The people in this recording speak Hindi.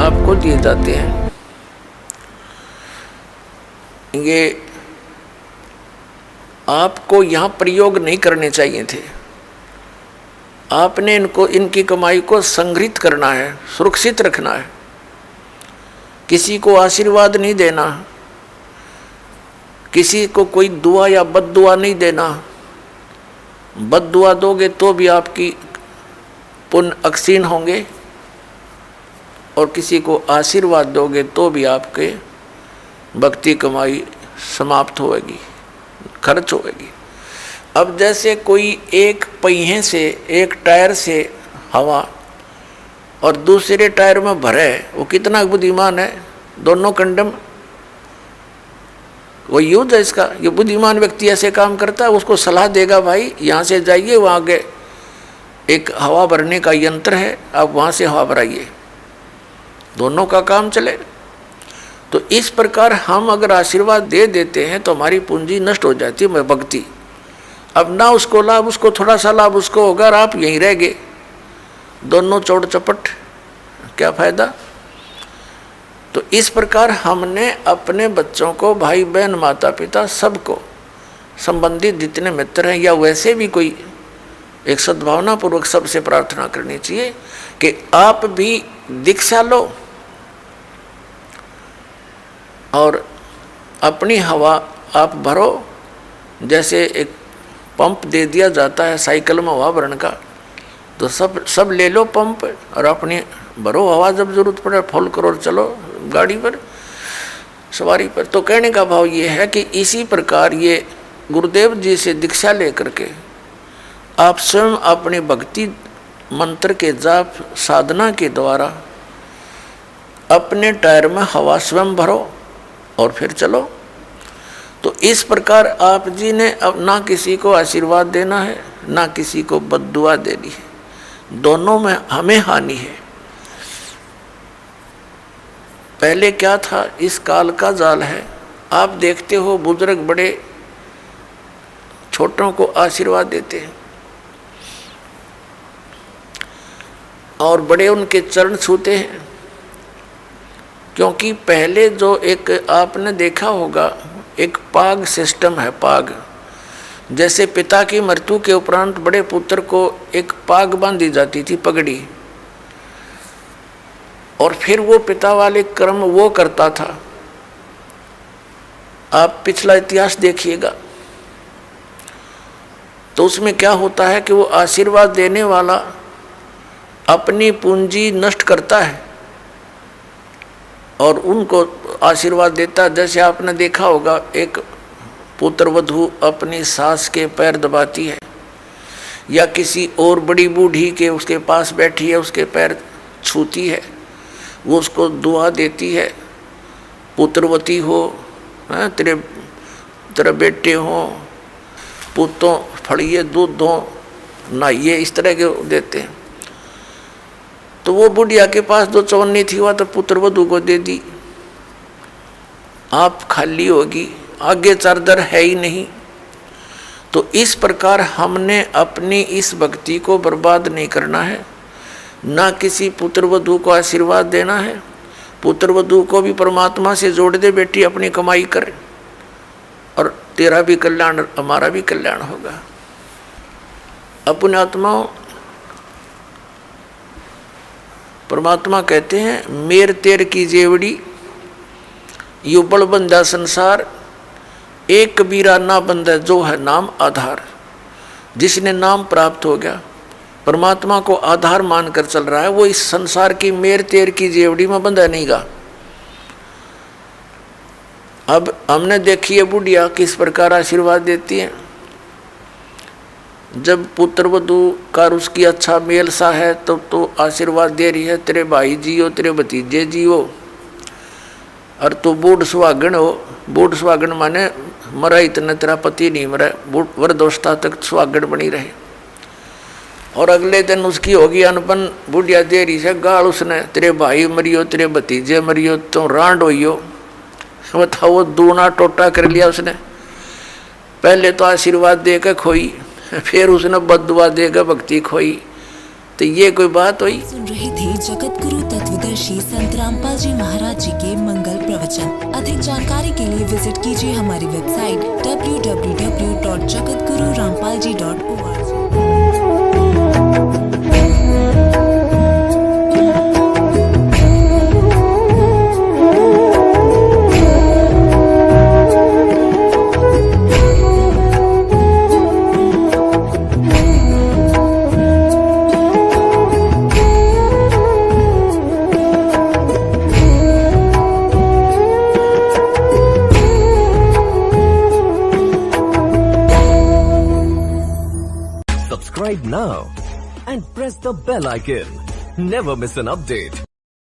आपको दिए जाते हैं। ये आपको यहाँ प्रयोग नहीं करने चाहिए थे। आपने इनकी कमाई को संग्रहित करना है, सुरक्षित रखना है। किसी को आशीर्वाद नहीं देना, किसी को कोई दुआ या बद्दुआ नहीं देना। बद्दुआ दोगे तो भी आपकी पुण्य अक्षीण होंगे, और किसी को आशीर्वाद दोगे तो भी आपके भक्ति कमाई समाप्त होगी, खर्च होगी। अब जैसे कोई एक पहिए से, एक टायर से हवा और दूसरे टायर में भरे, वो कितना बुद्धिमान है। दोनों कंडम वो यूज है इसका। ये बुद्धिमान व्यक्ति ऐसे काम करता है, उसको सलाह देगा भाई यहाँ से जाइए, वहाँ आगे एक हवा भरने का यंत्र है, आप वहाँ से हवा भराइए, दोनों का काम चले। तो इस प्रकार हम अगर आशीर्वाद दे देते हैं तो हमारी पूंजी नष्ट हो जाती है, भक्ति। अब ना उसको लाभ, उसको थोड़ा सा लाभ उसको होगा, और आप यहीं रह गए, दोनों चौड़ चपट, क्या फायदा। तो इस प्रकार हमने अपने बच्चों को, भाई बहन, माता पिता, सबको, संबंधित जितने मित्र हैं या वैसे भी कोई, एक सद्भावना पूर्वक सबसे प्रार्थना करनी चाहिए कि आप भी दीक्षा लो और अपनी हवा आप भरो। जैसे एक पंप दे दिया जाता है साइकिल में हवा भरने का, तो सब ले लो पंप और अपनी भरो हवा, जब जरूरत पड़े फुल करो और चलो गाड़ी पर, सवारी पर। तो कहने का भाव ये है कि इसी प्रकार ये गुरुदेव जी से दीक्षा लेकर के आप स्वयं अपनी भक्ति मंत्र के जाप साधना के द्वारा अपने टायर में हवा स्वयं भरो और फिर चलो। तो इस प्रकार आप जी ने अब ना किसी को आशीर्वाद देना है, ना किसी को बद्दुआ देनी है, दोनों में हमें हानि है। पहले क्या था, इस काल का जाल है। आप देखते हो बुजुर्ग बड़े छोटों को आशीर्वाद देते हैं और बड़े उनके चरण छूते हैं, क्योंकि पहले जो एक आपने देखा होगा एक पाग सिस्टम है। पाग जैसे पिता की मृत्यु के उपरांत बड़े पुत्र को एक पाग बांधी जाती थी, पगड़ी, और फिर वो पिता वाले कर्म वो करता था। आप पिछला इतिहास देखिएगा तो उसमें क्या होता है कि वो आशीर्वाद देने वाला अपनी पूंजी नष्ट करता है और उनको आशीर्वाद देता। जैसे आपने देखा होगा एक पुत्र वधू अपनी सास के पैर दबाती है, या किसी और बड़ी बूढ़ी के उसके पास बैठी है उसके पैर छूती है, वो उसको दुआ देती है, पुत्रवती हो, तेरे बेटे हो, पुतों फड़िए दूध दो, नहाइए, इस तरह के देते हैं। तो वो बुढ़िया के पास जो चवन्नी थी वह तो पुत्र वधू को दे दी, आप खाली होगी, आगे चारदर है ही नहीं। तो इस प्रकार हमने अपनी इस भक्ति को बर्बाद नहीं करना है, ना किसी पुत्र वधू को आशीर्वाद देना है। पुत्र वधू को भी परमात्मा से जोड़ दे, बेटी अपनी कमाई कर और तेरा भी कल्याण हमारा भी कल्याण होगा। अपने आत्माओं, परमात्मा कहते हैं मेर तेर की जेवड़ी युबड़ बंदा संसार, एक कबीरा ना बंदा जो है नाम आधार। जिसने नाम प्राप्त हो गया, परमात्मा को आधार मानकर चल रहा है, वो इस संसार की मेर तेर की जेवड़ी में बंधा नहीं गा। अब हमने देखी है बुढ़िया किस प्रकार आशीर्वाद देती है। जब पुत्र वधू का उसकी अच्छा मेल सा है तब तो आशीर्वाद दे रही है, तेरे भाई जियो, तेरे भतीजे जियो, और तो बूढ़ सुहागन हो। बूढ़ सुहागन माने मरा इतना तेरा पति नहीं मरा, वृद्धावस्था तक सुहागन बनी रहे। और अगले दिन उसकी होगी अनपन, बुढ़िया दे रही है गाल उसने, तेरे भाई मरियो, तेरे भतीजे मरियो, तो रांड होइयो। बताओ, वो दूना टोटा कर लिया उसने। पहले तो आशीर्वाद देकर खोई, फिर उसने बद्दुआ देकर भक्ति खोई। तो ये कोई बात हुई? सुन रहे थे जगत गुरु तत्वदर्शी ऋषि संत रामपाल जी महाराज जी के मंगल प्रवचन। अधिक जानकारी के लिए विजिट कीजिए हमारी website www.jagatgururampalji.org। Subscribe now and press the bell icon. Never miss an update.